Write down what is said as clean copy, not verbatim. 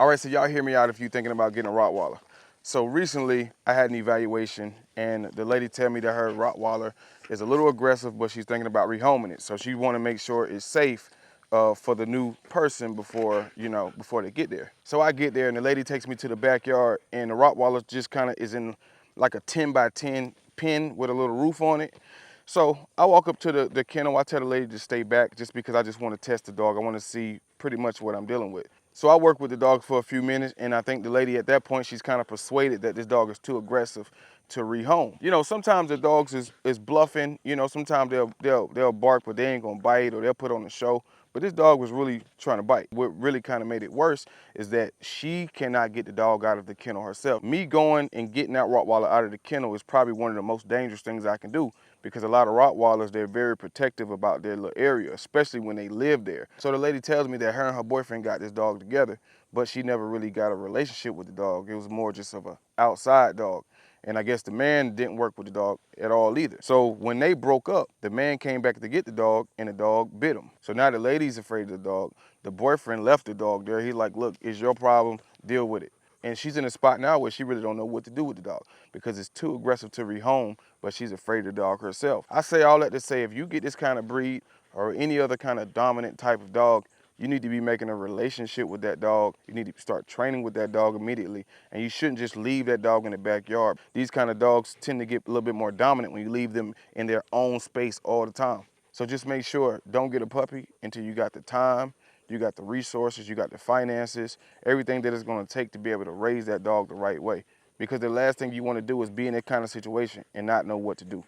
All right, so y'all hear me out if you're thinking about getting a Rottweiler. So recently, I had an evaluation, and the lady tell me that her Rottweiler is a little aggressive, but she's thinking about rehoming it. So she want to make sure it's safe for the new person before they get there. So I get there, and the lady takes me to the backyard, and the Rottweiler just kind of is in like a 10 by 10 pen with a little roof on it. So I walk up to the kennel. I tell the lady to stay back just because I just want to test the dog. I want to see pretty much what I'm dealing with. So I work with the dog for a few minutes, and I think the lady at that point, she's kind of persuaded that this dog is too aggressive to rehome. You know, sometimes the dogs is bluffing. You know, sometimes they'll bark, but they ain't gonna bite, or they'll put on a show. But this dog was really trying to bite. What really kind of made it worse is that she cannot get the dog out of the kennel herself. Me going and getting that Rottweiler out of the kennel is probably one of the most dangerous things I can do, because a lot of Rottweilers, they're very protective about their little area, especially when they live there. So the lady tells me that her and her boyfriend got this dog together, but she never really got a relationship with the dog. It was more just of an outside dog. And I guess the man didn't work with the dog at all either. So when they broke up, the man came back to get the dog, and the dog bit him. So now the lady's afraid of the dog. The boyfriend left the dog there. He's like, look, it's your problem, deal with it. And she's in a spot now where she really don't know what to do with the dog because it's too aggressive to rehome, but she's afraid of the dog herself. I say all that to say, if you get this kind of breed or any other kind of dominant type of dog, you need to be making a relationship with that dog. You need to start training with that dog immediately. And you shouldn't just leave that dog in the backyard. These kind of dogs tend to get a little bit more dominant when you leave them in their own space all the time. So just make sure, don't get a puppy until you got the time, you got the resources, you got the finances, everything that it's gonna take to be able to raise that dog the right way. Because the last thing you wanna do is be in that kind of situation and not know what to do.